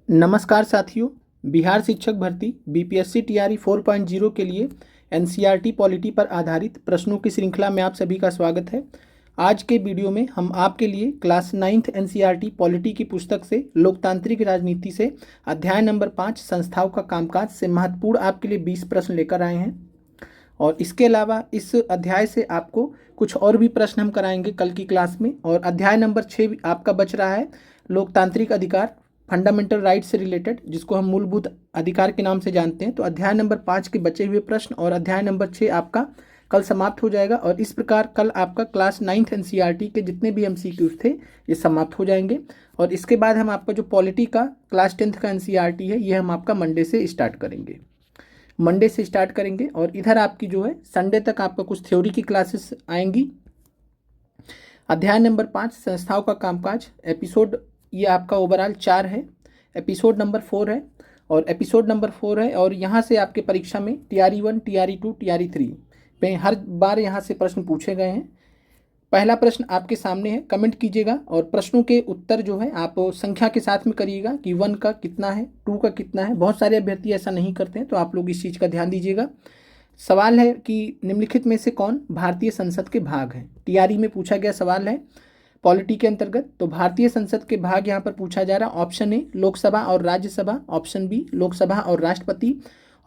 नमस्कार साथियों। बिहार शिक्षक भर्ती बीपीएससी टीआरई 4.0 के लिए एनसीईआरटी पॉलिटी पर आधारित प्रश्नों की श्रृंखला में आप सभी का स्वागत है। आज के वीडियो में हम आपके लिए क्लास 9th एनसीईआरटी पॉलिटी की पुस्तक से लोकतांत्रिक राजनीति से अध्याय नंबर 5 संस्थाओं का कामकाज से महत्वपूर्ण आपके लिए 20 प्रश्न लेकर आए हैं। और इसके अलावा इस अध्याय से आपको कुछ और भी प्रश्न हम कराएंगे कल की क्लास में। और अध्याय नंबर 6 आपका बच रहा है लोकतांत्रिक अधिकार, फंडामेंटल राइट से रिलेटेड, जिसको हम मूलभूत अधिकार के नाम से जानते हैं। तो अध्याय नंबर 5 के बचे हुए प्रश्न और अध्याय नंबर 6 आपका कल समाप्त हो जाएगा। और इस प्रकार कल आपका क्लास 9th एनसीईआरटी के जितने भी एमसीक्यूज थे ये समाप्त हो जाएंगे। और इसके बाद हम आपका जो पॉलिटी का क्लास 10th का एनसीईआरटी है ये हम आपका मंडे से स्टार्ट करेंगे। और इधर आपकी जो है संडे तक आपका कुछ थ्योरी की क्लासेस आएंगी। अध्याय नंबर 5 संस्थाओं का कामकाज एपिसोड ये आपका ओवरऑल 4 है, एपिसोड नंबर 4 है और यहाँ से आपके परीक्षा में टीआरई 1, टीआरई 2, टीआरई 3 पे हर बार यहाँ से प्रश्न पूछे गए हैं। पहला प्रश्न आपके सामने है, कमेंट कीजिएगा और प्रश्नों के उत्तर जो है आप संख्या के साथ में करिएगा कि 1 का कितना है, 2 का कितना है। बहुत सारे अभ्यर्थी ऐसा नहीं करते हैं, तो आप लोग इस चीज़ का ध्यान दीजिएगा। सवाल है कि निम्नलिखित में से कौन भारतीय संसद के भाग हैं। टीआरई में पूछा गया सवाल है पॉलिटी के अंतर्गत। तो भारतीय संसद के भाग यहाँ पर पूछा जा रहा है। ऑप्शन ए लोकसभा और राज्यसभा, ऑप्शन बी लोकसभा और राष्ट्रपति,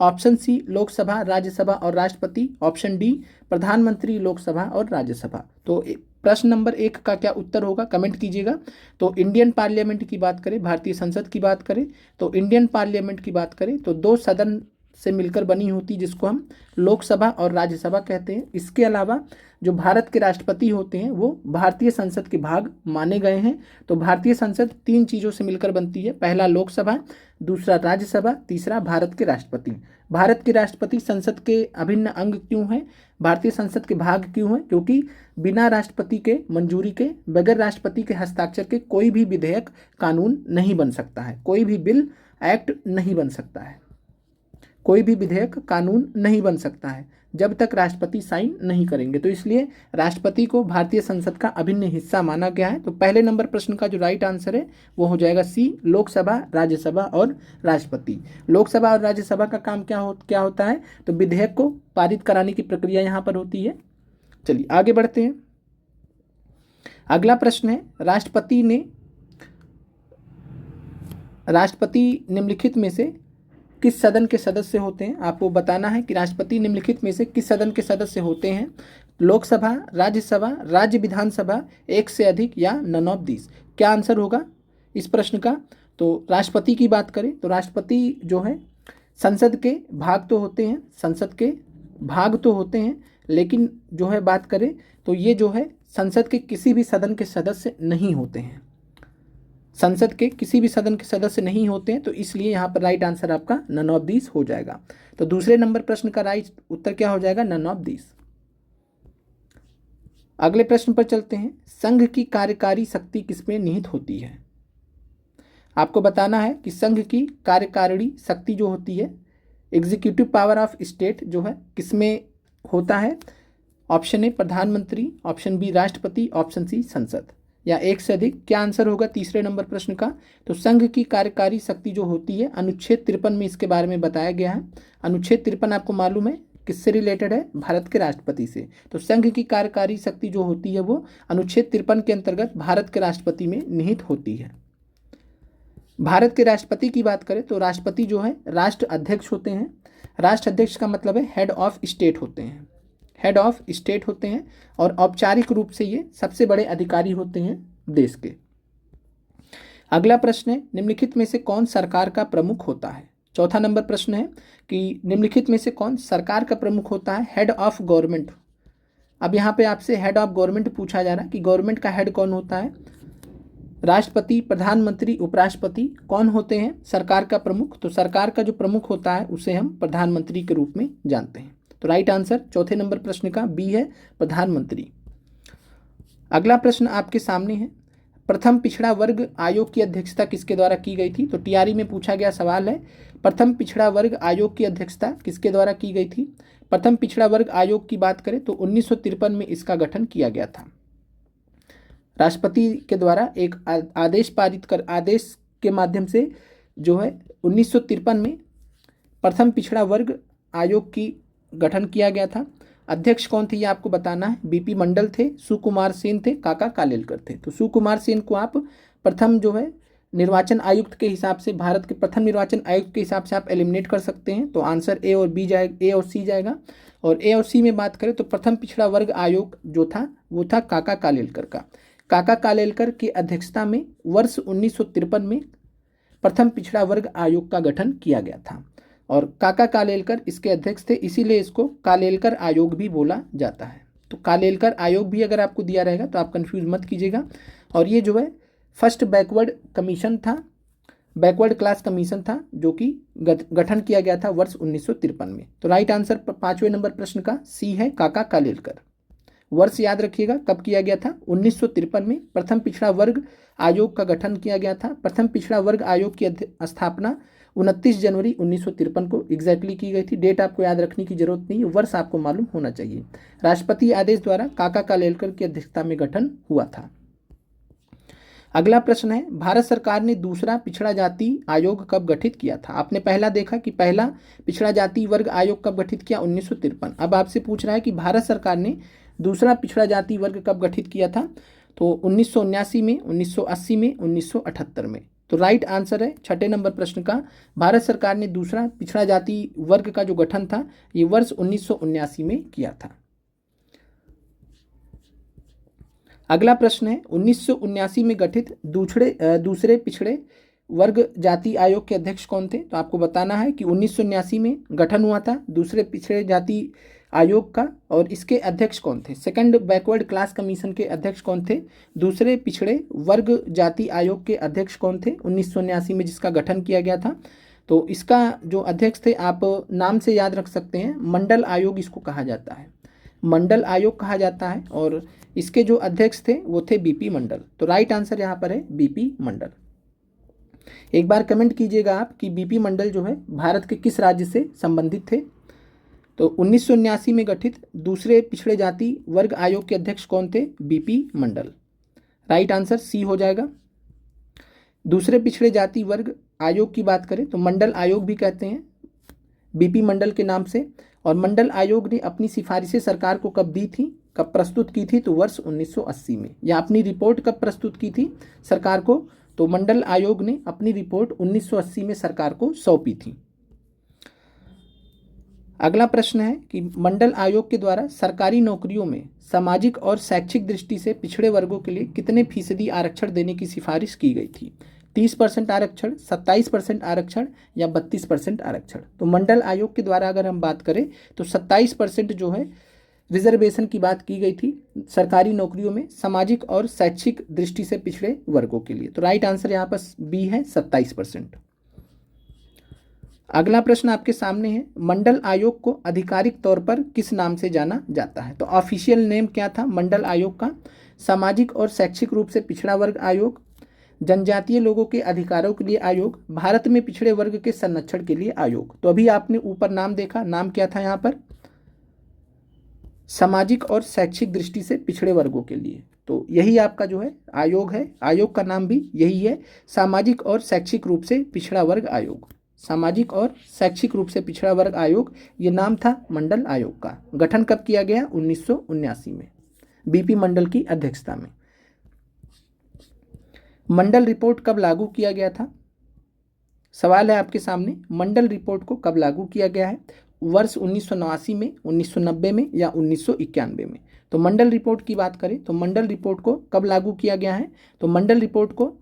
ऑप्शन सी लोकसभा, राज्यसभा और राष्ट्रपति, ऑप्शन डी प्रधानमंत्री, लोकसभा और राज्यसभा। तो प्रश्न नंबर 1 का क्या उत्तर होगा, कमेंट कीजिएगा। तो इंडियन पार्लियामेंट की बात करें, भारतीय संसद की बात करें, तो इंडियन पार्लियामेंट की बात करें तो 2 सदन से मिलकर बनी होती, जिसको हम लोकसभा और राज्यसभा कहते हैं। इसके अलावा जो भारत के राष्ट्रपति होते हैं वो भारतीय संसद के भाग माने गए हैं। तो भारतीय संसद 3 चीज़ों से मिलकर बनती है, पहला लोकसभा, दूसरा राज्यसभा, तीसरा भारत के राष्ट्रपति। भारत के राष्ट्रपति संसद के अभिन्न अंग क्यों हैं, भारतीय संसद के भाग क्यों हैं? क्योंकि बिना राष्ट्रपति के मंजूरी के, बगैर राष्ट्रपति के हस्ताक्षर के कोई भी विधेयक, कानून नहीं बन सकता है, कोई भी बिल, एक्ट नहीं बन सकता है, कोई भी विधेयक, कानून नहीं बन सकता है जब तक राष्ट्रपति साइन नहीं करेंगे। तो इसलिए राष्ट्रपति को भारतीय संसद का अभिन्न हिस्सा माना गया है। तो पहले नंबर प्रश्न का जो राइट आंसर है वो हो जाएगा सी, लोकसभा, राज्यसभा और राष्ट्रपति। लोकसभा और राज्यसभा का काम क्या होता है, तो विधेयक को पारित कराने की प्रक्रिया यहाँ पर होती है। चलिए आगे बढ़ते हैं। अगला प्रश्न है, राष्ट्रपति निम्नलिखित में से किस सदन के सदस्य होते हैं? आपको बताना है कि राष्ट्रपति निम्नलिखित में से किस सदन के सदस्य होते हैं। लोकसभा, राज्यसभा, राज्य विधानसभा, एक से अधिक या नन ऑफ दिस। क्या आंसर होगा इस प्रश्न का? तो राष्ट्रपति की बात करें तो राष्ट्रपति जो है संसद के भाग तो होते हैं, लेकिन जो है बात करें तो ये जो है संसद के किसी भी सदन के सदस्य नहीं होते हैं, संसद के किसी भी सदन के सदस्य नहीं होते हैं। तो इसलिए यहाँ पर राइट आंसर आपका नन ऑफ दिस हो जाएगा। तो दूसरे नंबर प्रश्न का राइट उत्तर क्या हो जाएगा, नन ऑफ दिस। अगले प्रश्न पर चलते हैं, संघ की कार्यकारी शक्ति किसमें निहित होती है? आपको बताना है कि संघ की कार्यकारिणी शक्ति जो होती है, एग्जीक्यूटिव पावर ऑफ स्टेट जो है किसमें होता है। ऑप्शन ए प्रधानमंत्री, ऑप्शन बी राष्ट्रपति, ऑप्शन सी संसद या एक से अधिक। क्या आंसर होगा तीसरे नंबर प्रश्न का? तो संघ की कार्यकारी शक्ति जो होती है, अनुच्छेद 53 में इसके बारे में बताया गया है। अनुच्छेद 53 आपको मालूम है किससे रिलेटेड है, भारत के राष्ट्रपति से। तो संघ की कार्यकारी शक्ति जो होती है वो अनुच्छेद 53 के अंतर्गत भारत के राष्ट्रपति में निहित होती है। भारत के राष्ट्रपति की बात करें तो राष्ट्रपति जो है राष्ट्र अध्यक्ष होते हैं। राष्ट्र अध्यक्ष का मतलब है हेड ऑफ स्टेट होते हैं, हेड ऑफ स्टेट होते हैं और औपचारिक रूप से ये सबसे बड़े अधिकारी होते हैं देश के। अगला प्रश्न है, निम्नलिखित में से कौन सरकार का प्रमुख होता है? चौथा नंबर प्रश्न है कि निम्नलिखित में से कौन सरकार का प्रमुख होता है, हेड ऑफ गवर्नमेंट। अब यहाँ पे आपसे हेड ऑफ गवर्नमेंट पूछा जा रहा है कि गवर्नमेंट का हेड कौन होता है। राष्ट्रपति, प्रधानमंत्री, उपराष्ट्रपति कौन होते हैं सरकार का प्रमुख? तो सरकार का जो प्रमुख होता है उसे हम प्रधानमंत्री के रूप में जानते हैं। तो राइट आंसर चौथे नंबर प्रश्न का बी है, प्रधानमंत्री। अगला प्रश्न आपके सामने है, प्रथम पिछड़ा वर्ग आयोग की अध्यक्षता किसके द्वारा की गई थी? तो टीआरई में पूछा गया सवाल है, प्रथम पिछड़ा वर्ग आयोग की अध्यक्षता किसके द्वारा की गई थी? प्रथम पिछड़ा वर्ग आयोग की बात करें तो 1953 में इसका गठन किया गया था। राष्ट्रपति के द्वारा एक आदेश के माध्यम से जो है 1953 में प्रथम पिछड़ा वर्ग आयोग की गठन किया गया था। अध्यक्ष कौन थे ये आपको बताना है। बीपी मंडल थे, सुकुमार सेन थे, काका कालेलकर थे। तो सुकुमार सेन को आप प्रथम जो है निर्वाचन आयुक्त के हिसाब से, भारत के प्रथम निर्वाचन आयुक्त के हिसाब से आप एलिमिनेट कर सकते हैं। तो आंसर ए और बी जाएगा, ए और सी जाएगा। और ए और सी में बात करें तो प्रथम पिछड़ा वर्ग आयोग जो था वो था काका कालेलकर का। काका कालेलकर की अध्यक्षता में वर्ष 1953 में प्रथम पिछड़ा वर्ग आयोग का गठन किया गया था और काका कालेलकर इसके अध्यक्ष थे, इसीलिए इसको कालेलकर आयोग भी बोला जाता है। तो कालेलकर आयोग भी अगर आपको दिया रहेगा तो आप कंफ्यूज मत कीजिएगा। और ये जो है फर्स्ट बैकवर्ड कमीशन था, बैकवर्ड क्लास कमीशन था, जो कि गठन किया गया था वर्ष 1953 में। तो राइट आंसर 5वें नंबर प्रश्न का सी है, काका कालेलकर। वर्ष याद रखिएगा कब किया गया था, 1953 में प्रथम पिछड़ा वर्ग आयोग का गठन किया गया था। प्रथम पिछड़ा वर्ग आयोग की स्थापना 29 जनवरी 1953 को एग्जैक्टली की गई थी। डेट आपको याद रखने की जरूरत नहीं है, वर्ष आपको मालूम होना चाहिए। राष्ट्रपति आदेश द्वारा काका कालेलकर की अध्यक्षता में गठन हुआ था। अगला प्रश्न है, भारत सरकार ने दूसरा पिछड़ा जाति आयोग कब गठित किया था। आपने पहला देखा कि पहला पिछड़ा जाति वर्ग आयोग कब गठित किया, 1953। अब आपसे पूछ रहा है कि भारत सरकार ने दूसरा पिछड़ा जाति वर्ग कब गठित किया था, तो 1979 में, 1980 में, 1978 में। तो राइट आंसर है 6ठे नंबर प्रश्न का, भारत सरकार ने दूसरा पिछड़ा जाति वर्ग का जो गठन था ये वर्ष 1979 में किया था। अगला प्रश्न है, 1979 में गठित दूसरे पिछड़े वर्ग जाति आयोग के अध्यक्ष कौन थे। तो आपको बताना है कि 1979 में गठन हुआ था दूसरे पिछड़े जाति आयोग का, और इसके अध्यक्ष कौन थे। सेकंड बैकवर्ड क्लास कमीशन के अध्यक्ष कौन थे, दूसरे पिछड़े वर्ग जाति आयोग के अध्यक्ष कौन थे 1979 में जिसका गठन किया गया था। तो इसका जो अध्यक्ष थे आप नाम से याद रख सकते हैं, मंडल आयोग इसको कहा जाता है, मंडल आयोग कहा जाता है। और इसके जो अध्यक्ष थे वो थे बीपी मंडल। तो राइट आंसर यहाँ पर है बीपी मंडल। एक बार कमेंट कीजिएगा आप कि बीपी मंडल जो है भारत के किस राज्य से संबंधित थे। तो 1979 में गठित दूसरे पिछड़े जाति वर्ग आयोग के अध्यक्ष कौन थे, बीपी मंडल। राइट आंसर सी हो जाएगा। दूसरे पिछड़े जाति वर्ग आयोग की बात करें तो मंडल आयोग भी कहते हैं बीपी मंडल के नाम से। और मंडल आयोग ने अपनी सिफारिशें सरकार को कब दी थी, कब प्रस्तुत की थी, तो वर्ष 1980 में। या अपनी रिपोर्ट कब प्रस्तुत की थी सरकार को, तो मंडल आयोग ने अपनी रिपोर्ट 1980 में सरकार को सौंपी थी। अगला प्रश्न है कि मंडल आयोग के द्वारा सरकारी नौकरियों में सामाजिक और शैक्षिक दृष्टि से पिछड़े वर्गों के लिए कितने फीसदी आरक्षण देने की सिफारिश की गई थी। 30% आरक्षण, 27% आरक्षण या 32% आरक्षण। तो मंडल आयोग के द्वारा अगर हम बात करें तो 27% जो है रिजर्वेशन की बात की गई थी सरकारी नौकरियों में सामाजिक और शैक्षिक दृष्टि से पिछड़े वर्गों के लिए। तो राइट आंसर यहाँ पर बी है 27%। अगला प्रश्न आपके सामने है, मंडल आयोग को आधिकारिक तौर पर किस नाम से जाना जाता है। तो ऑफिशियल नेम क्या था मंडल आयोग का, सामाजिक और शैक्षिक रूप से पिछड़ा वर्ग आयोग, जनजातीय लोगों के अधिकारों के लिए आयोग, भारत में पिछड़े वर्ग के संरक्षण के लिए आयोग। तो अभी आपने ऊपर नाम देखा, नाम क्या था यहाँ पर, सामाजिक और शैक्षिक दृष्टि से पिछड़े वर्गों के लिए। तो यही आपका जो है आयोग है, आयोग का नाम भी यही है, सामाजिक और शैक्षिक रूप से पिछड़ा वर्ग आयोग। सामाजिक और शैक्षिक रूप से पिछड़ा वर्ग आयोग, ये नाम था मंडल आयोग का। गठन कब किया गया, 1979 में, बीपी मंडल की अध्यक्षता में। मंडल रिपोर्ट कब लागू किया गया था, सवाल है आपके सामने, मंडल रिपोर्ट को कब लागू किया गया है, वर्ष 1989 में, 1990 में या 1991 में। तो मंडल रिपोर्ट की बात करें तो मंडल रिपोर्ट को कब लागू किया गया है, तो मंडल रिपोर्ट को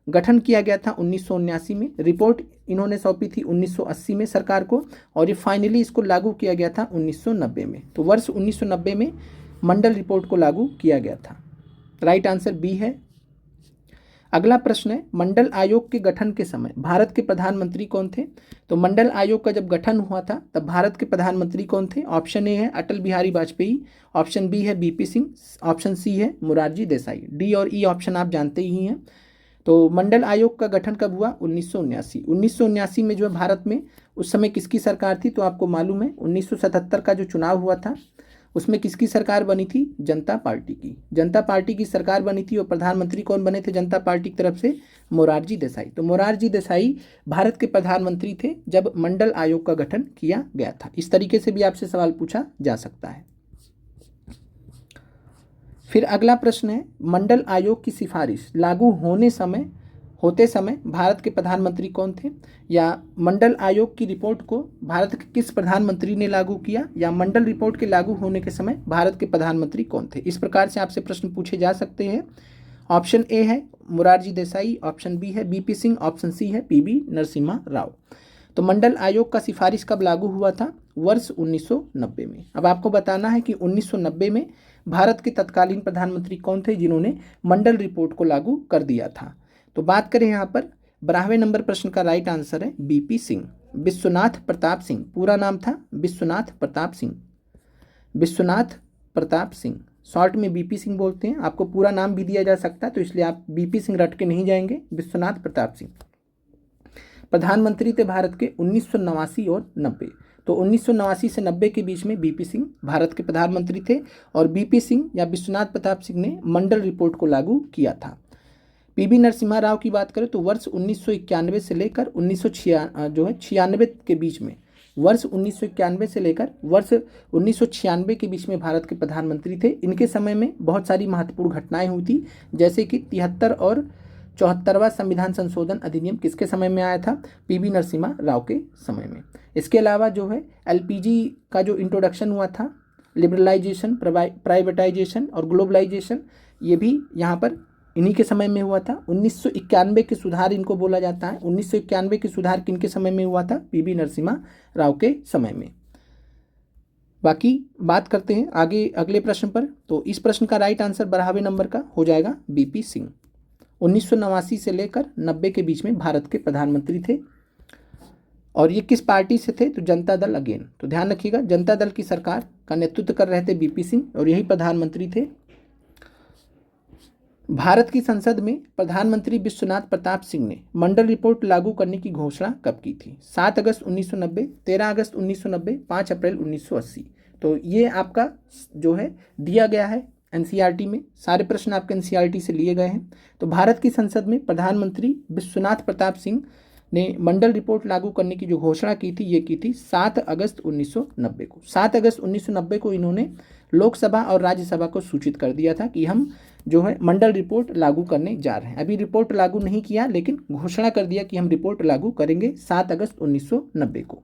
गठन किया गया था 1979 में, रिपोर्ट इन्होंने सौंपी थी 1980 में सरकार को, और ये फाइनली इसको लागू किया गया था 1990 में। तो वर्ष 1990 में मंडल रिपोर्ट को लागू किया गया था। राइट आंसर बी है। अगला प्रश्न है, मंडल आयोग के गठन के समय भारत के प्रधानमंत्री कौन थे। तो मंडल आयोग का जब गठन हुआ था तब भारत के प्रधानमंत्री कौन थे। ऑप्शन ए है अटल बिहारी वाजपेयी, ऑप्शन बी है बीपी सिंह, ऑप्शन सी है मोरारजी देसाई। डी और ई ऑप्शन आप जानते ही हैं। तो मंडल आयोग का गठन कब हुआ, 1979। 1979 में जो है भारत में उस समय किसकी सरकार थी, तो आपको मालूम है 1977 का जो चुनाव हुआ था उसमें किसकी सरकार बनी थी? जनता पार्टी की। जनता पार्टी की सरकार बनी थी और प्रधानमंत्री कौन बने थे जनता पार्टी की तरफ से? मोरारजी देसाई। तो मोरारजी देसाई भारत के प्रधानमंत्री थे जब मंडल आयोग का गठन किया गया था। इस तरीके से भी आपसे सवाल पूछा जा सकता है। फिर अगला प्रश्न है, मंडल आयोग की सिफारिश लागू होते समय भारत के प्रधानमंत्री कौन थे? या मंडल आयोग की रिपोर्ट को भारत के किस प्रधानमंत्री ने लागू किया? या मंडल रिपोर्ट के लागू होने के समय भारत के प्रधानमंत्री कौन थे? इस प्रकार से आपसे प्रश्न पूछे जा सकते हैं। ऑप्शन ए है मोरारजी देसाई, ऑप्शन बी है बीपी सिंह, ऑप्शन सी है पीबी नरसिम्हा राव। तो मंडल आयोग का सिफारिश कब लागू हुआ था? वर्ष 1990 में। अब आपको बताना है कि 1990 में भारत के तत्कालीन प्रधानमंत्री कौन थे जिन्होंने मंडल रिपोर्ट को लागू कर दिया था? तो बात करें यहाँ पर 12वें नंबर प्रश्न का राइट आंसर है बीपी सिंह। विश्वनाथ प्रताप सिंह, पूरा नाम था विश्वनाथ प्रताप सिंह। विश्वनाथ प्रताप सिंह, शॉर्ट में बीपी सिंह बोलते हैं। आपको पूरा नाम भी दिया जा सकता है तो इसलिए आप बीपी सिंह रट के नहीं जाएंगे। विश्वनाथ प्रताप सिंह प्रधानमंत्री थे भारत के 1989 और 90। तो 1989 से 90 के बीच में बीपी सिंह भारत के प्रधानमंत्री थे और बीपी सिंह या विश्वनाथ प्रताप सिंह ने मंडल रिपोर्ट को लागू किया था। पीबी नरसिम्हा राव की बात करें तो वर्ष 1991 से लेकर 1996 के बीच में, वर्ष 1991 से लेकर वर्ष 1996 के बीच में भारत के प्रधानमंत्री थे। इनके समय में बहुत सारी महत्वपूर्ण घटनाएं हुई थी, जैसे कि 73 और 74वां संविधान संशोधन अधिनियम किसके समय में आया था? पीबी नरसिम्हा राव के समय में। इसके अलावा जो है एलपीजी का जो इंट्रोडक्शन हुआ था, लिबरलाइजेशन, प्राइवेटाइजेशन और ग्लोबलाइजेशन, ये भी यहाँ पर इन्हीं के समय में हुआ था। 1991 के सुधार इनको बोला जाता है। 1991 के सुधार किनके समय में हुआ था? पीबी नरसिम्हा राव के समय में। बाकी बात करते हैं आगे अगले प्रश्न पर। तो इस प्रश्न का राइट आंसर 12वें नंबर का हो जाएगा बीपी सिंह। 1989 से लेकर 90 के बीच में भारत के प्रधानमंत्री थे और ये किस पार्टी से थे? तो जनता दल अगेन। तो ध्यान रखिएगा, जनता दल की सरकार का नेतृत्व कर रहे थे बीपी सिंह और यही प्रधानमंत्री थे। भारत की संसद में प्रधानमंत्री विश्वनाथ प्रताप सिंह ने मंडल रिपोर्ट लागू करने की घोषणा कब की थी? 7 अगस्त 1990, 13 अगस्त 1990, 5 अप्रैल 1980। तो ये आपका जो है दिया गया है एनसीईआरटी में। सारे प्रश्न आपके एनसीईआरटी से लिए गए हैं। तो भारत की संसद में प्रधानमंत्री विश्वनाथ प्रताप सिंह ने मंडल रिपोर्ट लागू करने की जो घोषणा की थी, ये की थी 7 अगस्त 1990 को। 7 अगस्त 1990 को इन्होंने लोकसभा और राज्यसभा को सूचित कर दिया था कि हम जो है मंडल रिपोर्ट लागू करने जा रहे हैं। अभी रिपोर्ट लागू नहीं किया लेकिन घोषणा कर दिया कि हम रिपोर्ट लागू करेंगे 7 अगस्त 1990 को।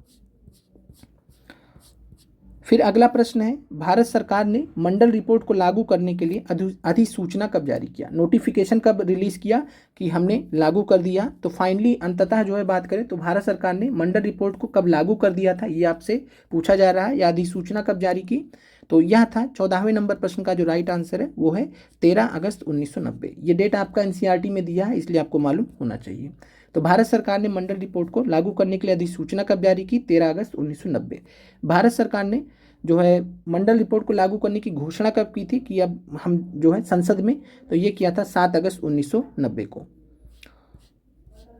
फिर अगला प्रश्न है, भारत सरकार ने मंडल रिपोर्ट को लागू करने के लिए अधिसूचना कब जारी किया? नोटिफिकेशन कब रिलीज किया कि हमने लागू कर दिया? तो फाइनली अंततः जो है बात करें तो भारत सरकार ने मंडल रिपोर्ट को कब लागू कर दिया था, ये आपसे पूछा जा रहा है। या अधिसूचना कब जारी की? तो यह था 14वें नंबर प्रश्न का जो राइट आंसर है वो है 13 अगस्त 1990। ये डेट आपका एनसीईआरटी में दिया है इसलिए आपको मालूम होना चाहिए। तो भारत सरकार ने मंडल रिपोर्ट को लागू करने के लिए अधिसूचना कब जारी की? 13 अगस्त 1990। भारत सरकार ने जो है मंडल रिपोर्ट को लागू करने की घोषणा कब की थी कि अब हम जो है संसद में, तो ये किया था 7 अगस्त 1990 को।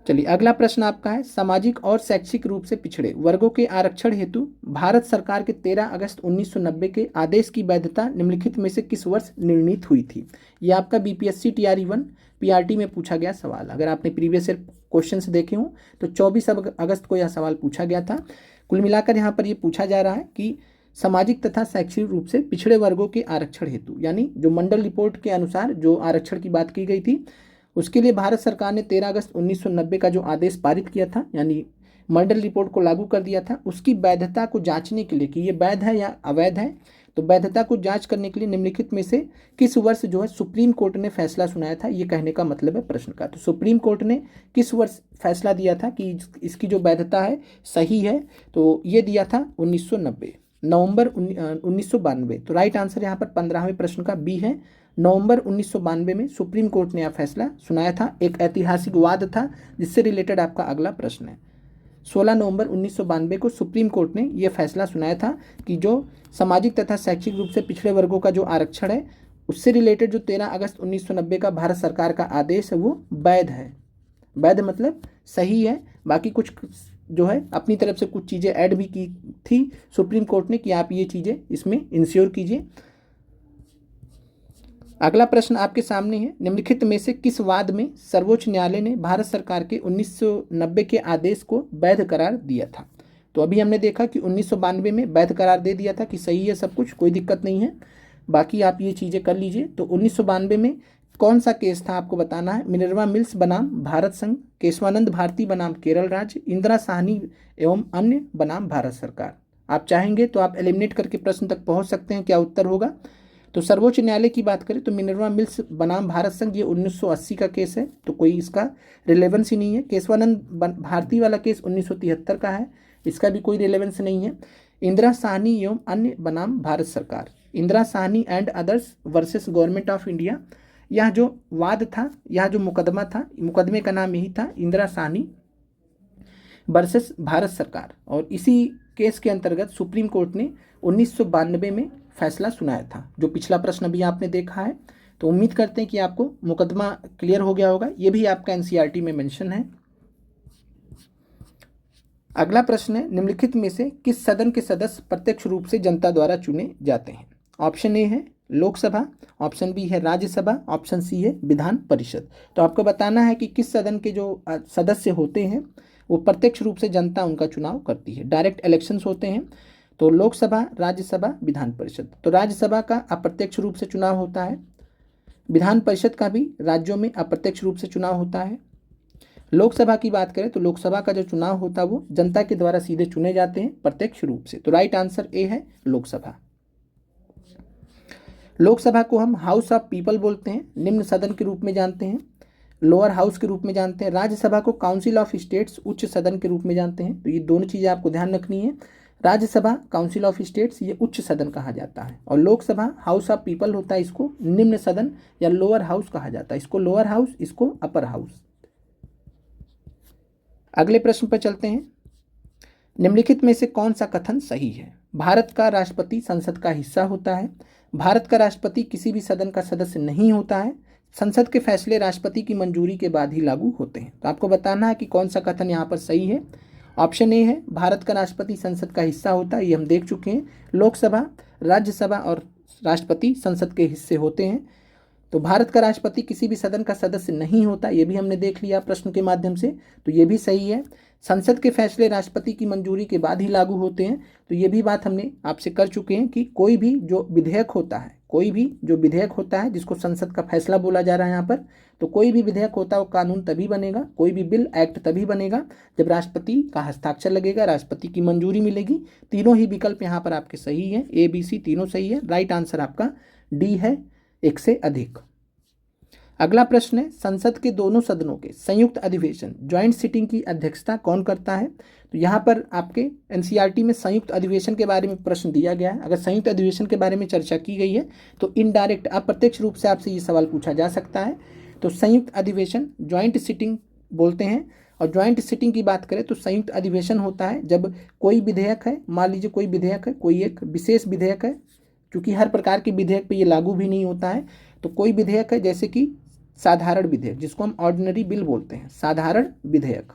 चलिए अगला प्रश्न आपका है, सामाजिक और शैक्षिक रूप से पिछड़े वर्गों के आरक्षण हेतु भारत सरकार के 13 अगस्त 1990 के आदेश की वैधता निम्नलिखित में से किस वर्ष निर्णीत हुई थी? ये आपका बीपीएससी टीआरई 1 पीआरटी में पूछा गया सवाल। अगर आपने प्रीवियस ईयर क्वेश्चन देखे हों तो 24 अगस्त को यह सवाल पूछा गया था। कुल मिलाकर यहाँ पर यह पूछा जा रहा है कि सामाजिक तथा शैक्षिक रूप से पिछड़े वर्गों के आरक्षण हेतु, यानी जो मंडल रिपोर्ट के अनुसार जो आरक्षण की बात की गई थी, उसके लिए भारत सरकार ने 13 अगस्त 1990 का जो आदेश पारित किया था, यानी मंडल रिपोर्ट को लागू कर दिया था, उसकी वैधता को जांचने के लिए कि ये वैध है या अवैध है, तो वैधता को जांच करने के लिए निम्नलिखित में से किस वर्ष जो है सुप्रीम कोर्ट ने फैसला सुनाया था? ये कहने का मतलब है प्रश्न का। तो सुप्रीम कोर्ट ने किस वर्ष फैसला दिया था कि इसकी जो वैधता है सही है? तो ये दिया था 1990, नवंबर 1992। तो राइट आंसर यहाँ पर 15वें प्रश्न का बी है। नवंबर 1992 में सुप्रीम कोर्ट ने यह फैसला सुनाया था। एक ऐतिहासिक वाद था जिससे रिलेटेड आपका अगला प्रश्न है। 16 नवंबर 1992 को सुप्रीम कोर्ट ने यह फैसला सुनाया था कि जो सामाजिक तथा शैक्षिक रूप से पिछड़े वर्गों का जो आरक्षण है उससे रिलेटेड जो 13 अगस्त 1990 का भारत सरकार का आदेश है वो वैध है। वैध मतलब सही है, बाकी कुछ जो है अपनी तरफ से कुछ चीज़ें ऐड भी की थी सुप्रीम कोर्ट ने कि आप ये चीज़ें इसमें इंश्योर कीजिए। अगला प्रश्न आपके सामने है, निम्नलिखित में से किस वाद में सर्वोच्च न्यायालय ने भारत सरकार के 1990 के आदेश को वैध करार दिया था? तो अभी हमने देखा कि 1992 में वैध करार दे दिया था कि सही है सब कुछ, कोई दिक्कत नहीं है, बाकी आप ये चीज़ें कर लीजिए। तो 1992 में कौन सा केस था आपको बताना है। मिनर्वा मिल्स बनाम भारत संघ, केशवानंद भारती बनाम केरल राज्य, इंदिरा साहनी एवं अन्य बनाम भारत सरकार। आप चाहेंगे तो आप एलिमिनेट करके प्रश्न तक पहुंच सकते हैं, क्या उत्तर होगा। तो सर्वोच्च न्यायालय की बात करें तो मिनर्वा मिल्स बनाम भारत संघ ये 1980 का केस है, तो कोई इसका रिलेवेंस ही नहीं है। केशवानंद भारती वाला केस 1973 का है, इसका भी कोई रिलेवेंस नहीं है। इंदिरा साहनी एवं अन्य बनाम भारत सरकार, Indira Sahni and others versus government of India, यह जो वाद था, यह जो मुकदमा था, मुकदमे का नाम यही था, इंदिरा साहनी वर्सेस भारत सरकार। और इसी केस के अंतर्गत सुप्रीम कोर्ट ने 1992 में फैसला सुनाया था, जो पिछला प्रश्न भी आपने देखा है। तो उम्मीद करते हैं कि आपको मुकदमा क्लियर हो गया होगा, ये भी आपका एनसीईआरटी में मेंशन है। अगला प्रश्न है, निम्नलिखित में से किस सदन के सदस्य प्रत्यक्ष रूप से जनता द्वारा चुने जाते हैं? ऑप्शन ए है लोकसभा, ऑप्शन बी है राज्यसभा, ऑप्शन सी है विधान परिषद। तो आपको बताना है कि किस सदन के जो सदस्य होते हैं वो प्रत्यक्ष रूप से जनता उनका चुनाव करती है, डायरेक्ट इलेक्शंस होते हैं। तो लोकसभा, राज्यसभा, विधान परिषद। तो राज्यसभा का अप्रत्यक्ष रूप से चुनाव होता है, विधान परिषद का भी राज्यों में अप्रत्यक्ष रूप से चुनाव होता है। लोकसभा की बात करें तो लोकसभा का जो चुनाव होता है वो जनता के द्वारा सीधे चुने जाते हैं प्रत्यक्ष रूप से। तो राइट आंसर ए है लोकसभा। लोकसभा को हम हाउस ऑफ पीपल बोलते हैं, निम्न सदन के रूप में जानते हैं, लोअर हाउस के रूप में जानते हैं। राज्यसभा को काउंसिल ऑफ स्टेट्स, उच्च सदन के रूप में जानते हैं। तो ये दोनों चीज़ें आपको ध्यान रखनी है, राज्यसभा काउंसिल ऑफ स्टेट्स ये उच्च सदन कहा जाता है, और लोकसभा हाउस ऑफ पीपल होता है, इसको निम्न सदन या लोअर हाउस कहा जाता है, इसको लोअर हाउस, इसको अपर हाउस। अगले प्रश्न पर चलते हैं, निम्नलिखित में से कौन सा कथन सही है? भारत का राष्ट्रपति संसद का हिस्सा होता है, भारत का राष्ट्रपति किसी भी सदन का सदस्य नहीं होता है, संसद के फैसले राष्ट्रपति की मंजूरी के बाद ही लागू होते हैं। तो आपको बताना है कि कौन सा कथन यहाँ पर सही है। ऑप्शन ए है भारत का राष्ट्रपति संसद का हिस्सा होता है, ये हम देख चुके हैं। लोकसभा, राज्यसभा और राष्ट्रपति संसद के हिस्से होते हैं। तो भारत का राष्ट्रपति किसी भी सदन का सदस्य नहीं होता, ये भी हमने देख लिया प्रश्न के माध्यम से, तो ये भी सही है। संसद के फैसले राष्ट्रपति की मंजूरी के बाद ही लागू होते हैं, तो ये भी बात हमने आपसे कर चुके हैं कि कोई भी जो विधेयक होता है, कोई भी जो विधेयक होता है जिसको संसद का फैसला बोला जा रहा है यहाँ पर, तो कोई भी विधेयक होता है वो कानून तभी बनेगा, कोई भी बिल एक्ट तभी बनेगा जब राष्ट्रपति का हस्ताक्षर लगेगा, राष्ट्रपति की मंजूरी मिलेगी। तीनों ही विकल्प यहाँ पर आपके सही हैं, ए बी सी तीनों सही है। राइट आंसर आपका डी है, एक से अधिक। अगला प्रश्न है, संसद के दोनों सदनों के संयुक्त अधिवेशन ज्वाइंट सिटिंग की अध्यक्षता कौन करता है? तो यहाँ पर आपके एनसीईआरटी में संयुक्त अधिवेशन के बारे में प्रश्न दिया गया है। अगर संयुक्त अधिवेशन के बारे में चर्चा की गई है तो इनडायरेक्ट अप्रत्यक्ष रूप से आपसे ये सवाल पूछा जा सकता है। तो संयुक्त अधिवेशन ज्वाइंट सिटिंग बोलते हैं, और ज्वाइंट सिटिंग की बात करें तो संयुक्त अधिवेशन होता है जब कोई विधेयक है, मान लीजिए कोई विधेयक है, कोई एक विशेष विधेयक है, क्योंकि हर प्रकार के विधेयक पे ये लागू भी नहीं होता है। तो कोई विधेयक है जैसे कि साधारण विधेयक, जिसको हम ऑर्डिनरी बिल बोलते हैं, साधारण विधेयक,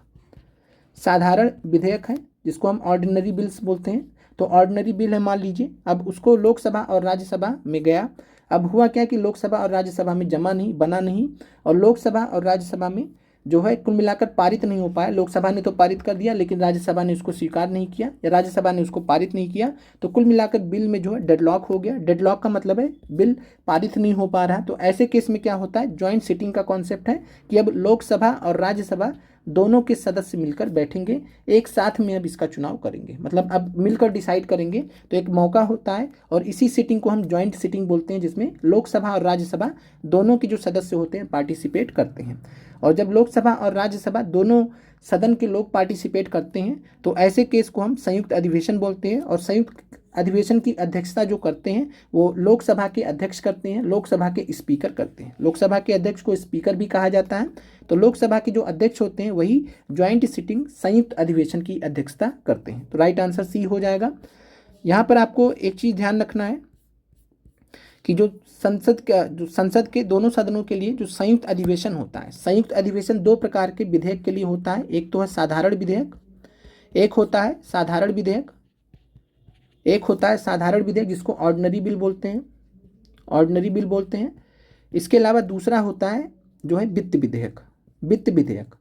साधारण विधेयक है जिसको हम ऑर्डिनरी बिल्स बोलते हैं। तो ऑर्डिनरी बिल है मान लीजिए, अब उसको लोकसभा और राज्यसभा में गया, अब हुआ क्या कि लोकसभा और राज्यसभा में जमा नहीं, बना नहीं, और लोकसभा और राज्यसभा में जो है कुल मिलाकर पारित नहीं हो पाया। लोकसभा ने तो पारित कर दिया लेकिन राज्यसभा ने उसको स्वीकार नहीं किया, या राज्यसभा ने उसको पारित नहीं किया, तो कुल मिलाकर बिल में जो है डेडलॉक हो गया। डेडलॉक का मतलब है बिल पारित नहीं हो पा रहा। तो ऐसे केस में क्या होता है, ज्वाइंट सिटिंग का कॉन्सेप्ट है कि अब लोकसभा और राज्यसभा दोनों के सदस्य मिलकर बैठेंगे, एक साथ में अब इसका चुनाव करेंगे, मतलब अब मिलकर डिसाइड करेंगे। तो एक मौका होता है और इसी सिटिंग को हम ज्वाइंट सिटिंग बोलते हैं, जिसमें लोकसभा और राज्यसभा दोनों के जो सदस्य होते हैं पार्टिसिपेट करते हैं। और जब लोकसभा और राज्यसभा दोनों सदन के लोग पार्टिसिपेट करते हैं तो ऐसे केस को हम संयुक्त अधिवेशन बोलते हैं। और संयुक्त अधिवेशन की अध्यक्षता जो करते हैं वो लोकसभा के अध्यक्ष करते हैं, लोकसभा के स्पीकर करते हैं। लोकसभा के अध्यक्ष को स्पीकर भी कहा जाता है। तो लोकसभा के जो अध्यक्ष होते हैं वही ज्वाइंट सिटिंग संयुक्त अधिवेशन की अध्यक्षता करते हैं। तो राइट आंसर सी हो जाएगा। यहाँ पर आपको एक चीज़ ध्यान रखना है कि जो संसद के दोनों सदनों के लिए जो संयुक्त अधिवेशन होता है, संयुक्त अधिवेशन दो प्रकार के विधेयक के लिए होता है। एक तो है साधारण विधेयक, एक होता है साधारण विधेयक, एक होता है साधारण विधेयक जिसको ऑर्डिनरी बिल बोलते हैं, ऑर्डिनरी बिल बोलते हैं। इसके अलावा दूसरा होता है जो है वित्त विधेयक, वित्त विधेयक।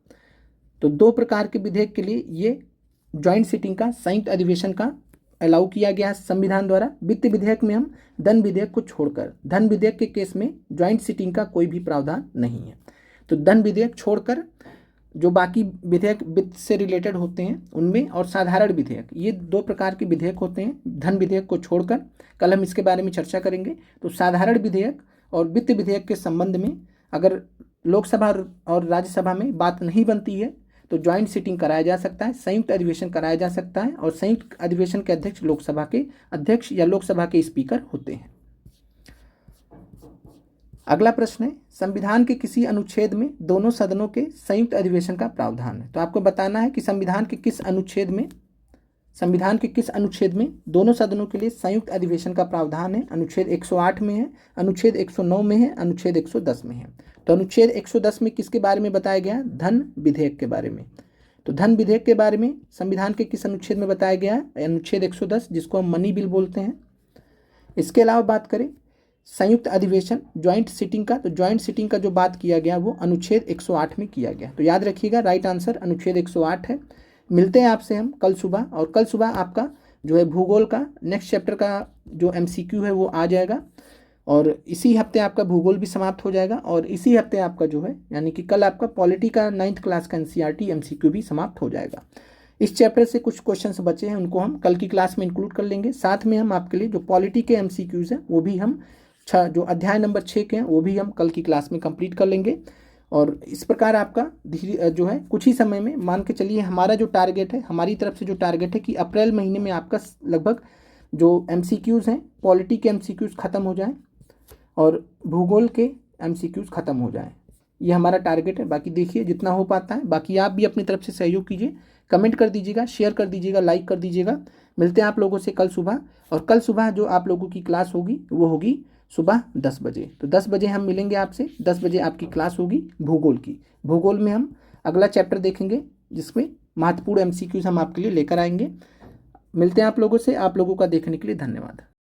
तो दो प्रकार के विधेयक के लिए ये ज्वाइंट सिटिंग का, संयुक्त अधिवेशन का अलाउ किया गया है संविधान द्वारा। वित्त विधेयक में हम धन विधेयक को छोड़कर, धन विधेयक के केस में ज्वाइंट सिटिंग का कोई भी प्रावधान नहीं है। तो धन विधेयक छोड़कर जो बाकी विधेयक वित्त से रिलेटेड होते हैं उनमें, और साधारण विधेयक, ये दो प्रकार के विधेयक होते हैं धन विधेयक को छोड़कर। कल हम इसके बारे में चर्चा करेंगे। तो साधारण विधेयक और वित्त विधेयक के संबंध में अगर लोकसभा और राज्यसभा में बात नहीं बनती है तो ज्वाइंट सिटिंग कराया जा सकता है, संयुक्त अधिवेशन कराया जा सकता है, और संयुक्त अधिवेशन के अध्यक्ष लोकसभा के अध्यक्ष या लोकसभा के स्पीकर होते हैं। अगला प्रश्न है, संविधान के किसी अनुच्छेद में दोनों सदनों के संयुक्त अधिवेशन का प्रावधान है। तो आपको बताना है कि संविधान के किस अनुच्छेद में, संविधान के किस अनुच्छेद में दोनों सदनों के लिए संयुक्त अधिवेशन का प्रावधान है। अनुच्छेद 108 में है, अनुच्छेद 109 में है, अनुच्छेद 110 में है। तो अनुच्छेद 110 में किसके बारे में बताया गया? धन विधेयक के बारे में। तो धन विधेयक के बारे में संविधान के किस अनुच्छेद में बताया गया है? अनुच्छेद 110, जिसको हम मनी बिल बोलते हैं। इसके अलावा बात करें संयुक्त अधिवेशन, ज्वाइंट सिटिंग का, तो ज्वाइंट सिटिंग का जो बात किया गया वो अनुच्छेद 108 में किया गया। तो याद रखिएगा, राइट आंसर अनुच्छेद 108 है। मिलते हैं आपसे हम कल सुबह, और कल सुबह आपका जो है भूगोल का नेक्स्ट चैप्टर का जो MCQ है वो आ जाएगा, और इसी हफ्ते आपका भूगोल भी समाप्त हो जाएगा, और इसी हफ्ते आपका जो है यानी कि कल आपका पॉलिटी का 9th क्लास का NCERT MCQ भी समाप्त हो जाएगा। इस चैप्टर से कुछ क्वेश्चंस बचे हैं, उनको हम कल की क्लास में इंक्लूड कर लेंगे। साथ में हम आपके लिए जो पॉलिटी के MCQs हैं वो भी हम जो अध्याय नंबर 6 के हैं वो भी हम कल की क्लास में कंप्लीट कर लेंगे। और इस प्रकार आपका धीरे जो है कुछ ही समय में, मान के चलिए हमारा जो टारगेट है, हमारी तरफ से जो टारगेट है कि अप्रैल महीने में आपका लगभग जो MCQs हैं, पॉलिटी के MCQs ख़त्म हो जाएं और भूगोल के MCQs ख़त्म हो जाएं, ये हमारा टारगेट है। बाकी देखिए जितना हो पाता है। बाकी आप भी अपनी तरफ से सहयोग कीजिए, कमेंट कर दीजिएगा, शेयर कर दीजिएगा, लाइक कर दीजिएगा। मिलते हैं आप लोगों से कल सुबह, और कल सुबह जो आप लोगों की क्लास होगी वो होगी सुबह 10 बजे। तो 10 बजे हम मिलेंगे आपसे, 10 बजे आपकी क्लास होगी भूगोल की। भूगोल में हम अगला चैप्टर देखेंगे जिसमें महत्वपूर्ण MCQs हम आपके लिए लेकर आएंगे। मिलते हैं आप लोगों से। आप लोगों का देखने के लिए धन्यवाद।